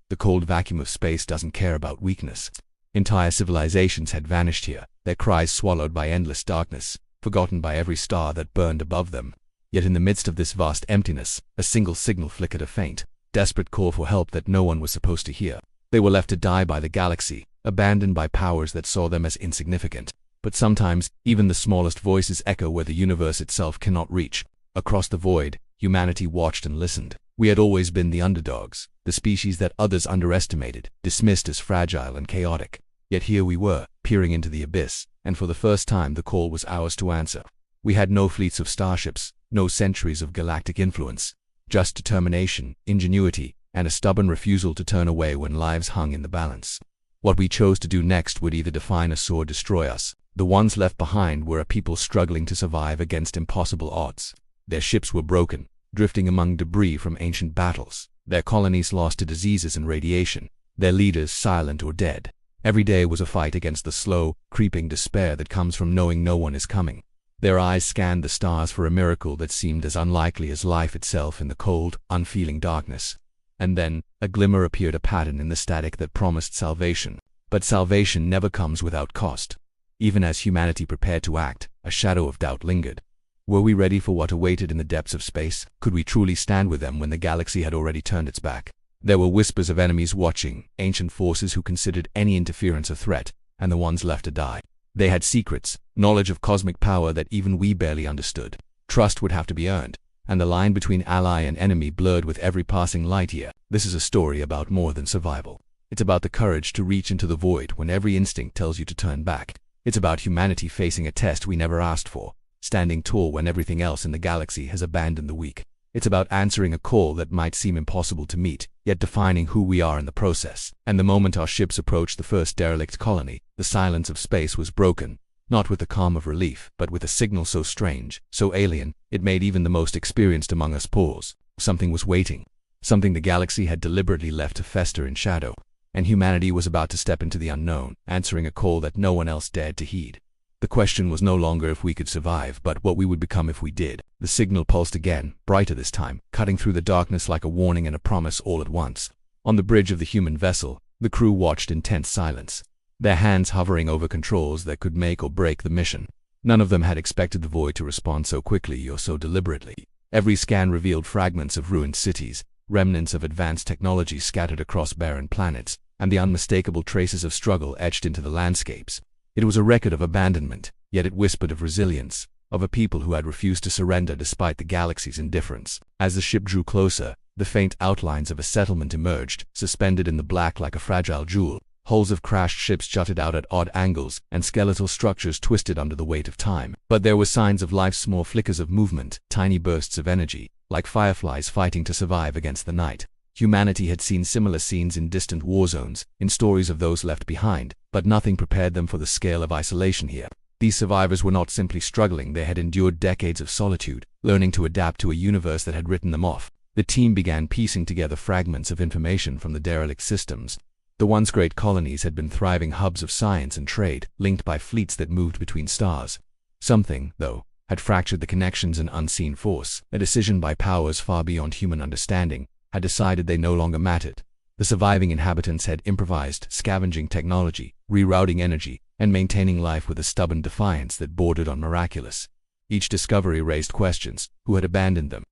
The cold vacuum of space doesn't care about weakness. Entire civilizations had vanished here, their cries swallowed by endless darkness, forgotten by every star that burned above them. Yet in the midst of this vast emptiness, a single signal flickered, a faint, desperate call for help that no one was supposed to hear. They were left to die by the galaxy, abandoned by powers that saw them as insignificant. But sometimes, even the smallest voices echo where the universe itself cannot reach. Across the void, humanity watched and listened. We had always been the underdogs, the species that others underestimated, dismissed as fragile and chaotic. Yet here we were, peering into the abyss, and for the first time the call was ours to answer. We had no fleets of starships, no centuries of galactic influence, just determination, ingenuity, and a stubborn refusal to turn away when lives hung in the balance. What we chose to do next would either define us or destroy us. The ones left behind were a people struggling to survive against impossible odds. Their ships were broken, drifting among debris from ancient battles, their colonies lost to diseases and radiation, their leaders silent or dead. Every day was a fight against the slow, creeping despair that comes from knowing no one is coming. Their eyes scanned the stars for a miracle that seemed as unlikely as life itself in the cold, unfeeling darkness. And then, a glimmer appeared, a pattern in the static that promised salvation. But salvation never comes without cost. Even as humanity prepared to act, a shadow of doubt lingered. Were we ready for what awaited in the depths of space? Could we truly stand with them when the galaxy had already turned its back? There were whispers of enemies watching, ancient forces who considered any interference a threat, and the ones left to die. They had secrets, knowledge of cosmic power that even we barely understood. Trust would have to be earned, and the line between ally and enemy blurred with every passing light year. This is a story about more than survival. It's about the courage to reach into the void when every instinct tells you to turn back. It's about humanity facing a test we never asked for, standing tall when everything else in the galaxy has abandoned the weak. It's about answering a call that might seem impossible to meet, yet defining who we are in the process. And the moment our ships approached the first derelict colony, the silence of space was broken, not with the calm of relief, but with a signal so strange, so alien, it made even the most experienced among us pause. Something was waiting, something the galaxy had deliberately left to fester in shadow. And humanity was about to step into the unknown, answering a call that no one else dared to heed. The question was no longer if we could survive, but what we would become if we did. The signal pulsed again, brighter this time, cutting through the darkness like a warning and a promise all at once. On the bridge of the human vessel, the crew watched in tense silence, their hands hovering over controls that could make or break the mission. None of them had expected the void to respond so quickly or so deliberately. Every scan revealed fragments of ruined cities, remnants of advanced technology scattered across barren planets, and the unmistakable traces of struggle etched into the landscapes. It was a record of abandonment, yet it whispered of resilience, of a people who had refused to surrender despite the galaxy's indifference. As the ship drew closer, the faint outlines of a settlement emerged, suspended in the black like a fragile jewel. Hulls of crashed ships jutted out at odd angles, and skeletal structures twisted under the weight of time. But there were signs of life, small flickers of movement, tiny bursts of energy, like fireflies fighting to survive against the night. Humanity had seen similar scenes in distant war zones, in stories of those left behind, but nothing prepared them for the scale of isolation here. These survivors were not simply struggling, they had endured decades of solitude, learning to adapt to a universe that had written them off. The team began piecing together fragments of information from the derelict systems. The once great colonies had been thriving hubs of science and trade, linked by fleets that moved between stars. Something, though, had fractured the connections. An unseen force, a decision by powers far beyond human understanding, had decided they no longer mattered. The surviving inhabitants had improvised, scavenging technology, rerouting energy, and maintaining life with a stubborn defiance that bordered on miraculous. Each discovery raised questions: who had abandoned them?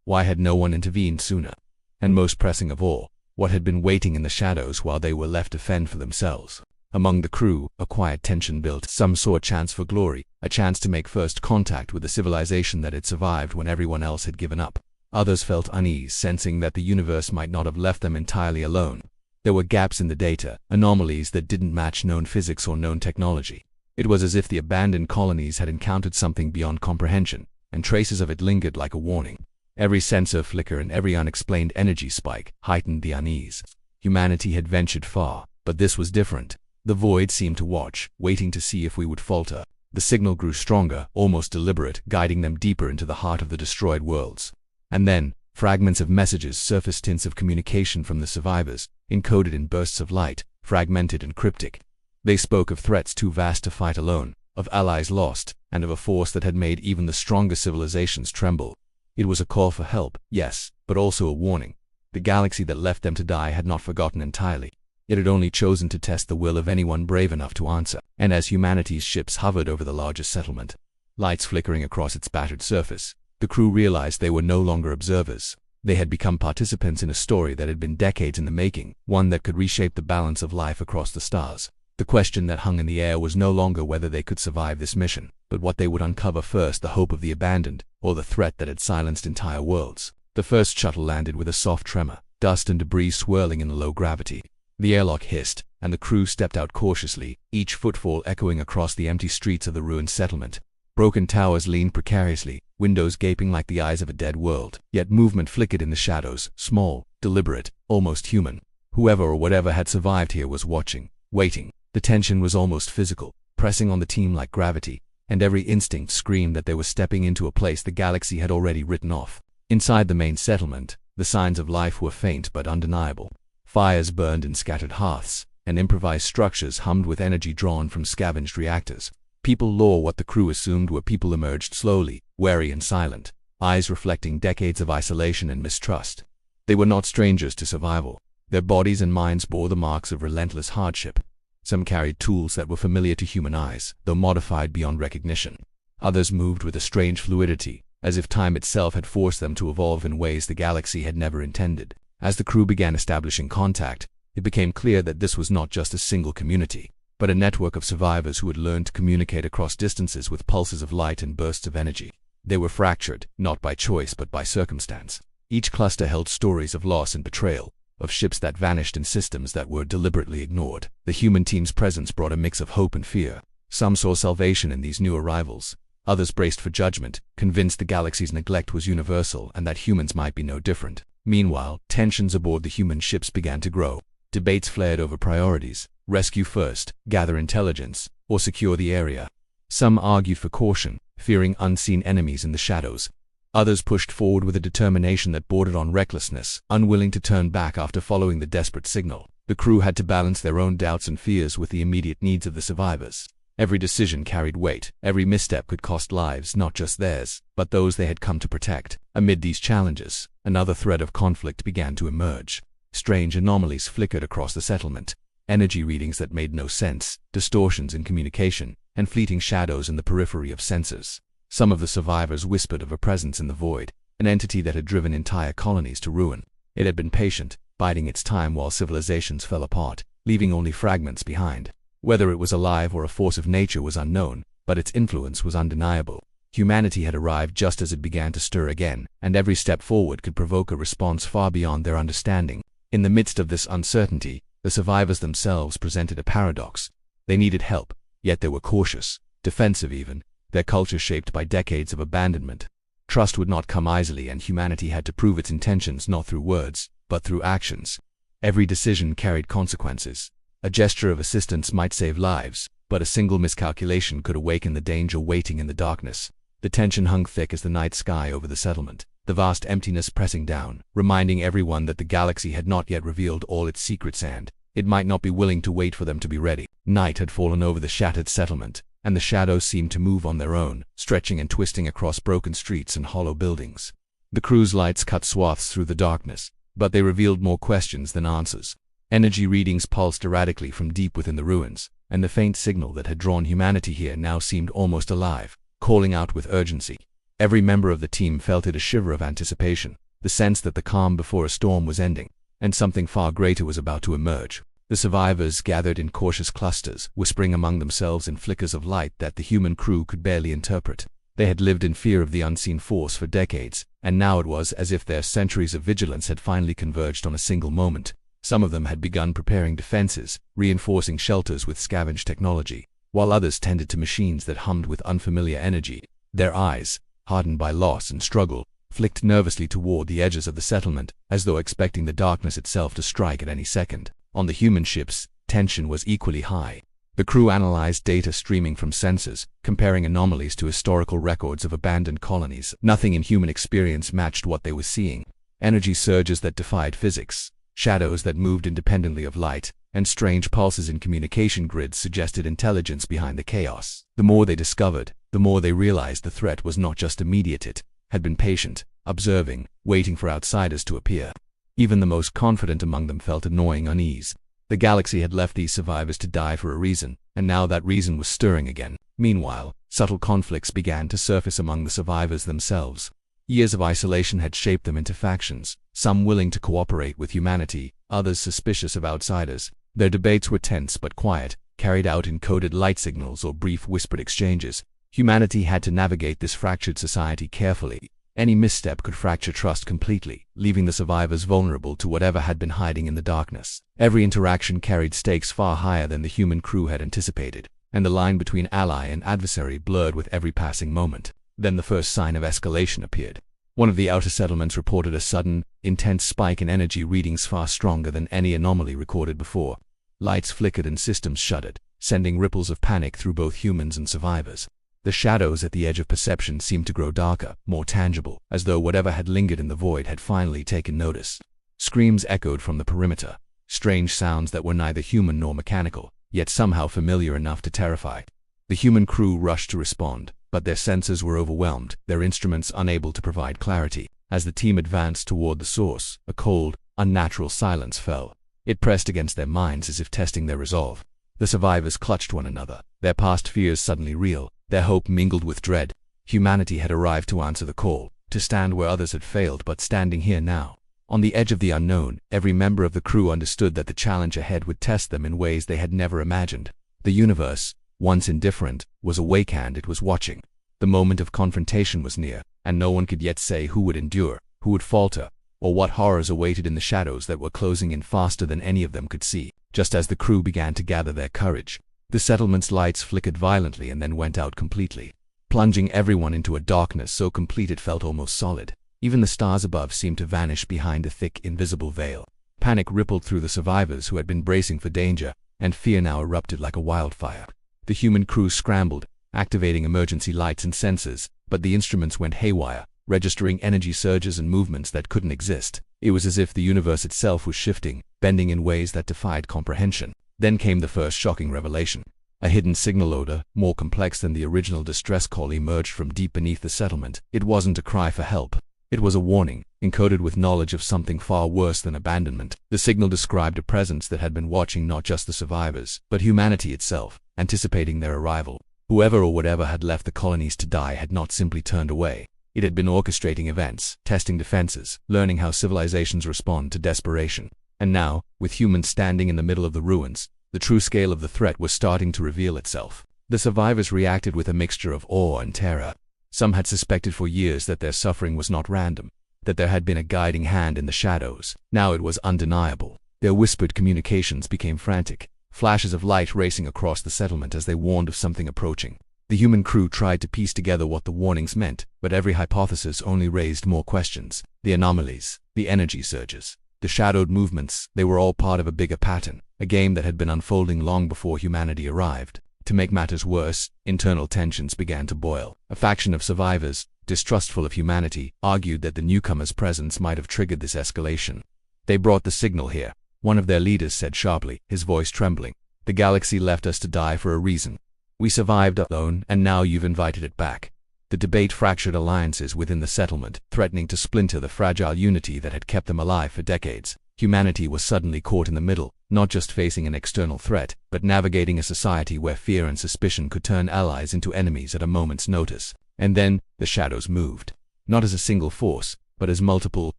Why had no one intervened sooner? And most pressing of all, what had been waiting in the shadows while they were left to fend for themselves? Among the crew, a quiet tension built. Some saw a chance for glory, a chance to make first contact with the civilization that had survived when everyone else had given up. Others felt unease, sensing that the universe might not have left them entirely alone. There were gaps in the data, anomalies that didn't match known physics or known technology. It was as if the abandoned colonies had encountered something beyond comprehension, and traces of it lingered like a warning. Every sensor flicker and every unexplained energy spike heightened the unease. Humanity had ventured far, but this was different. The void seemed to watch, waiting to see if we would falter. The signal grew stronger, almost deliberate, guiding them deeper into the heart of the destroyed worlds. And then, fragments of messages surfaced, hints of communication from the survivors, encoded in bursts of light, fragmented and cryptic. They spoke of threats too vast to fight alone, of allies lost, and of a force that had made even the strongest civilizations tremble. It was a call for help, yes, but also a warning. The galaxy that left them to die had not forgotten entirely. It had only chosen to test the will of anyone brave enough to answer. And as humanity's ships hovered over the largest settlement, lights flickering across its battered surface, the crew realized they were no longer observers. They had become participants in a story that had been decades in the making, one that could reshape the balance of life across the stars. The question that hung in the air was no longer whether they could survive this mission, but what they would uncover first: the hope of the abandoned, or the threat that had silenced entire worlds. The first shuttle landed with a soft tremor, dust and debris swirling in the low gravity. The airlock hissed, and the crew stepped out cautiously, each footfall echoing across the empty streets of the ruined settlement. Broken towers leaned precariously, windows gaping like the eyes of a dead world. Yet movement flickered in the shadows, small, deliberate, almost human. Whoever or whatever had survived here was watching, waiting. The tension was almost physical, pressing on the team like gravity, and every instinct screamed that they were stepping into a place the galaxy had already written off. Inside the main settlement, the signs of life were faint but undeniable. Fires burned in scattered hearths, and improvised structures hummed with energy drawn from scavenged reactors. People or what the crew assumed were people emerged slowly, wary and silent, eyes reflecting decades of isolation and mistrust. They were not strangers to survival. Their bodies and minds bore the marks of relentless hardship. Some carried tools that were familiar to human eyes, though modified beyond recognition. Others moved with a strange fluidity, as if time itself had forced them to evolve in ways the galaxy had never intended. As the crew began establishing contact, it became clear that this was not just a single community, but a network of survivors who had learned to communicate across distances with pulses of light and bursts of energy. They were fractured, not by choice but by circumstance. Each cluster held stories of loss and betrayal, of ships that vanished and systems that were deliberately ignored. The human team's presence brought a mix of hope and fear. Some saw salvation in these new arrivals. Others braced for judgment, convinced the galaxy's neglect was universal and that humans might be no different. Meanwhile, tensions aboard the human ships began to grow. Debates flared over priorities: rescue first, gather intelligence, or secure the area. Some argued for caution, fearing unseen enemies in the shadows. Others pushed forward with a determination that bordered on recklessness, unwilling to turn back after following the desperate signal. The crew had to balance their own doubts and fears with the immediate needs of the survivors. Every decision carried weight. Every misstep could cost lives, not just theirs, but those they had come to protect. Amid these challenges, another thread of conflict began to emerge. Strange anomalies flickered across the settlement. Energy readings that made no sense, distortions in communication, and fleeting shadows in the periphery of sensors. Some of the survivors whispered of a presence in the void, an entity that had driven entire colonies to ruin. It had been patient, biding its time while civilizations fell apart, leaving only fragments behind. Whether it was alive or a force of nature was unknown, but its influence was undeniable. Humanity had arrived just as it began to stir again, and every step forward could provoke a response far beyond their understanding. In the midst of this uncertainty, the survivors themselves presented a paradox. They needed help, yet they were cautious, defensive even, their culture shaped by decades of abandonment. Trust would not come easily, and humanity had to prove its intentions not through words, but through actions. Every decision carried consequences. A gesture of assistance might save lives, but a single miscalculation could awaken the danger waiting in the darkness. The tension hung thick as the night sky over the settlement, the vast emptiness pressing down, reminding everyone that the galaxy had not yet revealed all its secrets and it might not be willing to wait for them to be ready. Night had fallen over the shattered settlement, and the shadows seemed to move on their own, stretching and twisting across broken streets and hollow buildings. The crew's lights cut swaths through the darkness, but they revealed more questions than answers. Energy readings pulsed erratically from deep within the ruins, and the faint signal that had drawn humanity here now seemed almost alive, calling out with urgency. Every member of the team felt it, a shiver of anticipation, the sense that the calm before a storm was ending, and something far greater was about to emerge. The survivors gathered in cautious clusters, whispering among themselves in flickers of light that the human crew could barely interpret. They had lived in fear of the unseen force for decades, and now it was as if their centuries of vigilance had finally converged on a single moment. Some of them had begun preparing defenses, reinforcing shelters with scavenged technology, while others tended to machines that hummed with unfamiliar energy. Their eyes, hardened by loss and struggle, flicked nervously toward the edges of the settlement, as though expecting the darkness itself to strike at any second. On the human ships, tension was equally high. The crew analyzed data streaming from sensors, comparing anomalies to historical records of abandoned colonies. Nothing in human experience matched what they were seeing. Energy surges that defied physics, shadows that moved independently of light, and strange pulses in communication grids suggested intelligence behind the chaos. The more they discovered, the more they realized the threat was not just immediate. It had been patient, observing, waiting for outsiders to appear. Even the most confident among them felt annoying unease. The galaxy had left these survivors to die for a reason, and now that reason was stirring again. Meanwhile, subtle conflicts began to surface among the survivors themselves. Years of isolation had shaped them into factions, some willing to cooperate with humanity, others suspicious of outsiders. Their debates were tense but quiet, carried out in coded light signals or brief whispered exchanges. Humanity had to navigate this fractured society carefully. Any misstep could fracture trust completely, leaving the survivors vulnerable to whatever had been hiding in the darkness. Every interaction carried stakes far higher than the human crew had anticipated, and the line between ally and adversary blurred with every passing moment. Then the first sign of escalation appeared. One of the outer settlements reported a sudden, intense spike in energy readings far stronger than any anomaly recorded before. Lights flickered and systems shuddered, sending ripples of panic through both humans and survivors. The shadows at the edge of perception seemed to grow darker, more tangible, as though whatever had lingered in the void had finally taken notice. Screams echoed from the perimeter, strange sounds that were neither human nor mechanical, yet somehow familiar enough to terrify. The human crew rushed to respond, but their senses were overwhelmed, their instruments unable to provide clarity. As the team advanced toward the source, a cold, unnatural silence fell. It pressed against their minds as if testing their resolve. The survivors clutched one another, their past fears suddenly real, their hope mingled with dread. Humanity had arrived to answer the call, to stand where others had failed, but standing here now. On the edge of the unknown, every member of the crew understood that the challenge ahead would test them in ways they had never imagined. The universe, once indifferent, was awake and it was watching. The moment of confrontation was near, and no one could yet say who would endure, who would falter, or what horrors awaited in the shadows that were closing in faster than any of them could see. Just as the crew began to gather their courage, the settlement's lights flickered violently and then went out completely, plunging everyone into a darkness so complete it felt almost solid. Even the stars above seemed to vanish behind a thick, invisible veil. Panic rippled through the survivors who had been bracing for danger, and fear now erupted like a wildfire. The human crew scrambled, activating emergency lights and sensors, but the instruments went haywire, registering energy surges and movements that couldn't exist. It was as if the universe itself was shifting, bending in ways that defied comprehension. Then came the first shocking revelation. A hidden signal odor, more complex than the original distress call, emerged from deep beneath the settlement. It wasn't a cry for help. It was a warning, encoded with knowledge of something far worse than abandonment. The signal described a presence that had been watching not just the survivors, but humanity itself, anticipating their arrival. Whoever or whatever had left the colonies to die had not simply turned away. It had been orchestrating events, testing defenses, learning how civilizations respond to desperation. And now, with humans standing in the middle of the ruins, the true scale of the threat was starting to reveal itself. The survivors reacted with a mixture of awe and terror. Some had suspected for years that their suffering was not random, that there had been a guiding hand in the shadows. Now it was undeniable. Their whispered communications became frantic, flashes of light racing across the settlement as they warned of something approaching. The human crew tried to piece together what the warnings meant, but every hypothesis only raised more questions. The anomalies, the energy surges, the shadowed movements, they were all part of a bigger pattern, a game that had been unfolding long before humanity arrived. To make matters worse, internal tensions began to boil. A faction of survivors, distrustful of humanity, argued that the newcomer's presence might have triggered this escalation. "They brought the signal here," one of their leaders said sharply, his voice trembling. "The galaxy left us to die for a reason. We survived alone, and now you've invited it back." The debate fractured alliances within the settlement, threatening to splinter the fragile unity that had kept them alive for decades. Humanity was suddenly caught in the middle, not just facing an external threat, but navigating a society where fear and suspicion could turn allies into enemies at a moment's notice. And then, the shadows moved. Not as a single force, but as multiple,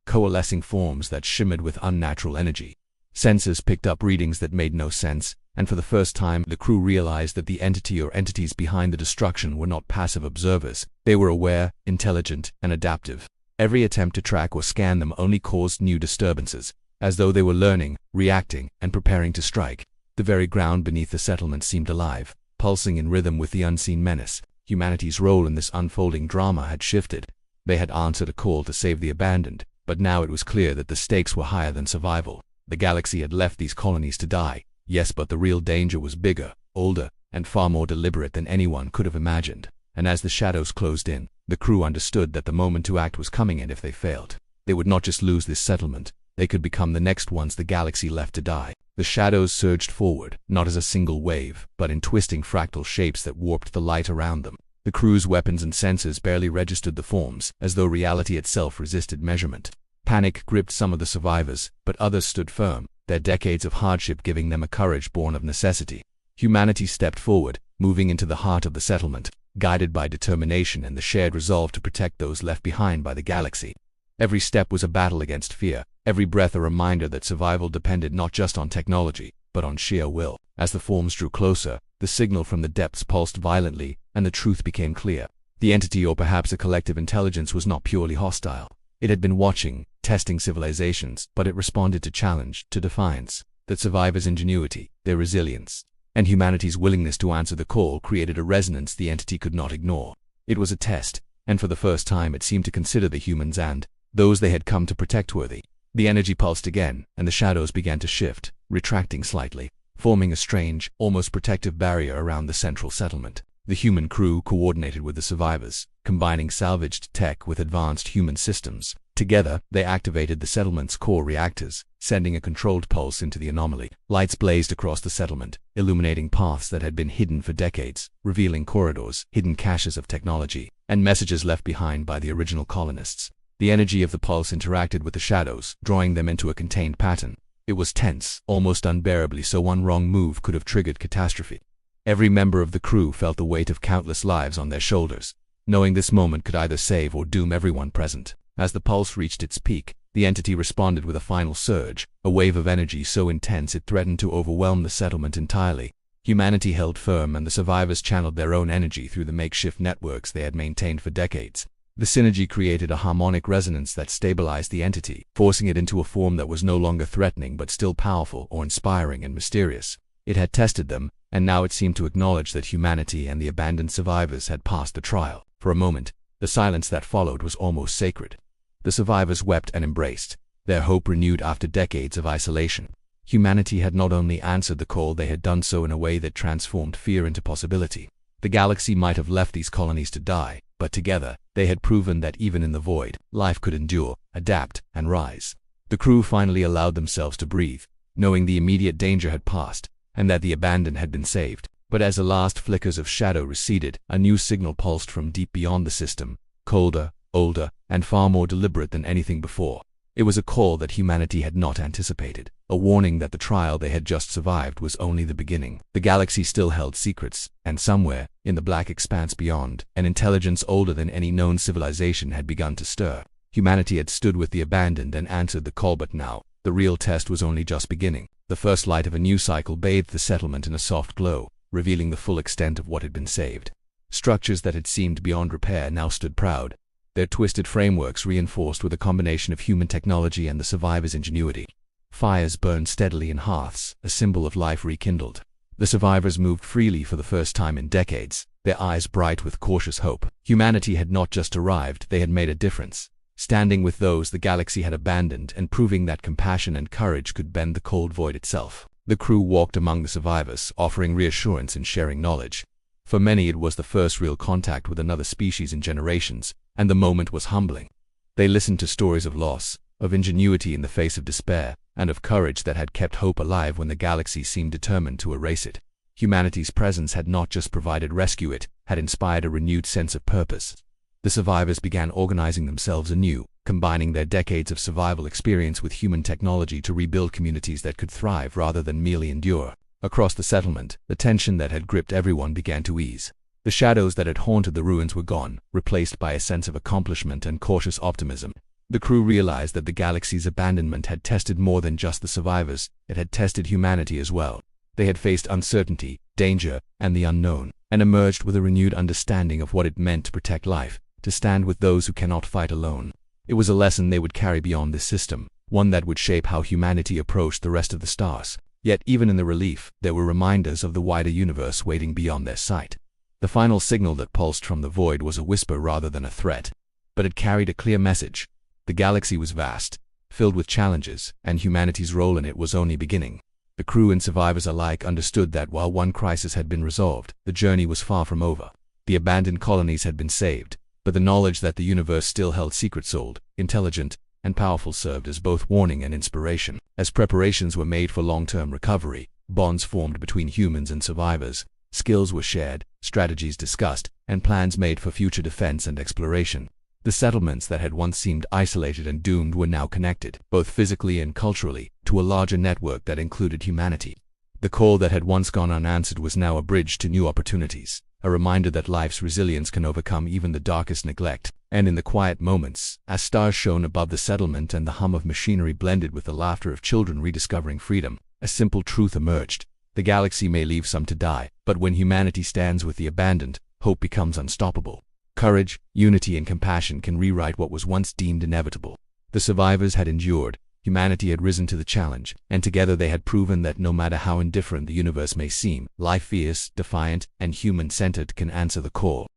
coalescing forms that shimmered with unnatural energy. Sensors picked up readings that made no sense, and for the first time the crew realized that the entity or entities behind the destruction were not passive observers. They were aware, intelligent, and adaptive. Every attempt to track or scan them only caused new disturbances, as though they were learning, reacting, and preparing to strike. The very ground beneath the settlement seemed alive, pulsing in rhythm with the unseen menace. Humanity's role in this unfolding drama had shifted. They had answered a call to save the abandoned, but now it was clear that the stakes were higher than survival. The galaxy had left these colonies to die, yes, but the real danger was bigger, older, and far more deliberate than anyone could have imagined. And as the shadows closed in, the crew understood that the moment to act was coming, and if they failed, they would not just lose this settlement, they could become the next ones the galaxy left to die. The shadows surged forward, not as a single wave, but in twisting fractal shapes that warped the light around them. The crew's weapons and sensors barely registered the forms, as though reality itself resisted measurement. Panic gripped some of the survivors, but others stood firm, their decades of hardship giving them a courage born of necessity. Humanity stepped forward, moving into the heart of the settlement, guided by determination and the shared resolve to protect those left behind by the galaxy. Every step was a battle against fear, every breath a reminder that survival depended not just on technology, but on sheer will. As the forms drew closer, the signal from the depths pulsed violently, and the truth became clear. The entity, or perhaps a collective intelligence, was not purely hostile. It had been watching, testing civilizations, but it responded to challenge, to defiance. That survivors' ingenuity, their resilience, and humanity's willingness to answer the call created a resonance the entity could not ignore. It was a test, and for the first time it seemed to consider the humans and those they had come to protect worthy. The energy pulsed again, and the shadows began to shift, retracting slightly, forming a strange, almost protective barrier around the central settlement. The human crew coordinated with the survivors, combining salvaged tech with advanced human systems. Together, they activated the settlement's core reactors, sending a controlled pulse into the anomaly. Lights blazed across the settlement, illuminating paths that had been hidden for decades, revealing corridors, hidden caches of technology, and messages left behind by the original colonists. The energy of the pulse interacted with the shadows, drawing them into a contained pattern. It was tense, almost unbearably so. One wrong move could have triggered catastrophe. Every member of the crew felt the weight of countless lives on their shoulders, knowing this moment could either save or doom everyone present. As the pulse reached its peak, the entity responded with a final surge, a wave of energy so intense it threatened to overwhelm the settlement entirely. Humanity held firm, and the survivors channeled their own energy through the makeshift networks they had maintained for decades. The synergy created a harmonic resonance that stabilized the entity, forcing it into a form that was no longer threatening but still powerful, or inspiring and mysterious. It had tested them, and now it seemed to acknowledge that humanity and the abandoned survivors had passed the trial. For a moment, the silence that followed was almost sacred. The survivors wept and embraced, their hope renewed after decades of isolation. Humanity had not only answered the call, they had done so in a way that transformed fear into possibility. The galaxy might have left these colonies to die, but together, they had proven that even in the void, life could endure, adapt, and rise. The crew finally allowed themselves to breathe, knowing the immediate danger had passed, and that the abandoned had been saved. But as the last flickers of shadow receded, a new signal pulsed from deep beyond the system, colder, older, and far more deliberate than anything before. It was a call that humanity had not anticipated, a warning that the trial they had just survived was only the beginning. The galaxy still held secrets, and somewhere, in the black expanse beyond, an intelligence older than any known civilization had begun to stir. Humanity had stood with the abandoned and answered the call, but now, the real test was only just beginning. The first light of a new cycle bathed the settlement in a soft glow, revealing the full extent of what had been saved. Structures that had seemed beyond repair now stood proud, their twisted frameworks reinforced with a combination of human technology and the survivors' ingenuity. Fires burned steadily in hearths, a symbol of life rekindled. The survivors moved freely for the first time in decades, their eyes bright with cautious hope. Humanity had not just arrived, they had made a difference, standing with those the galaxy had abandoned and proving that compassion and courage could bend the cold void itself. The crew walked among the survivors, offering reassurance and sharing knowledge. For many, it was the first real contact with another species in generations, and the moment was humbling. They listened to stories of loss, of ingenuity in the face of despair, and of courage that had kept hope alive when the galaxy seemed determined to erase it. Humanity's presence had not just provided rescue, it had inspired a renewed sense of purpose. The survivors began organizing themselves anew, combining their decades of survival experience with human technology to rebuild communities that could thrive rather than merely endure. Across the settlement, the tension that had gripped everyone began to ease. The shadows that had haunted the ruins were gone, replaced by a sense of accomplishment and cautious optimism. The crew realized that the galaxy's abandonment had tested more than just the survivors, it had tested humanity as well. They had faced uncertainty, danger, and the unknown, and emerged with a renewed understanding of what it meant to protect life, to stand with those who cannot fight alone. It was a lesson they would carry beyond this system, one that would shape how humanity approached the rest of the stars. Yet even in the relief, there were reminders of the wider universe waiting beyond their sight. The final signal that pulsed from the void was a whisper rather than a threat, but it carried a clear message. The galaxy was vast, filled with challenges, and humanity's role in it was only beginning. The crew and survivors alike understood that while one crisis had been resolved, the journey was far from over. The abandoned colonies had been saved, but the knowledge that the universe still held secrets old, intelligent, and powerful served as both warning and inspiration. As preparations were made for long-term recovery, bonds formed between humans and survivors, skills were shared, strategies discussed, and plans made for future defense and exploration. The The settlements that had once seemed isolated and doomed were now connected, both physically and culturally, to a larger network that included humanity. The call that had once gone unanswered was now a bridge to new opportunities, a reminder that life's resilience can overcome even the darkest neglect. And in the quiet moments, as stars shone above the settlement and the hum of machinery blended with the laughter of children rediscovering freedom, a simple truth emerged. The galaxy may leave some to die, but when humanity stands with the abandoned, hope becomes unstoppable. Courage, unity, and compassion can rewrite what was once deemed inevitable. The survivors had endured, humanity had risen to the challenge, and together they had proven that no matter how indifferent the universe may seem, life fierce, defiant, and human-centered can answer the call.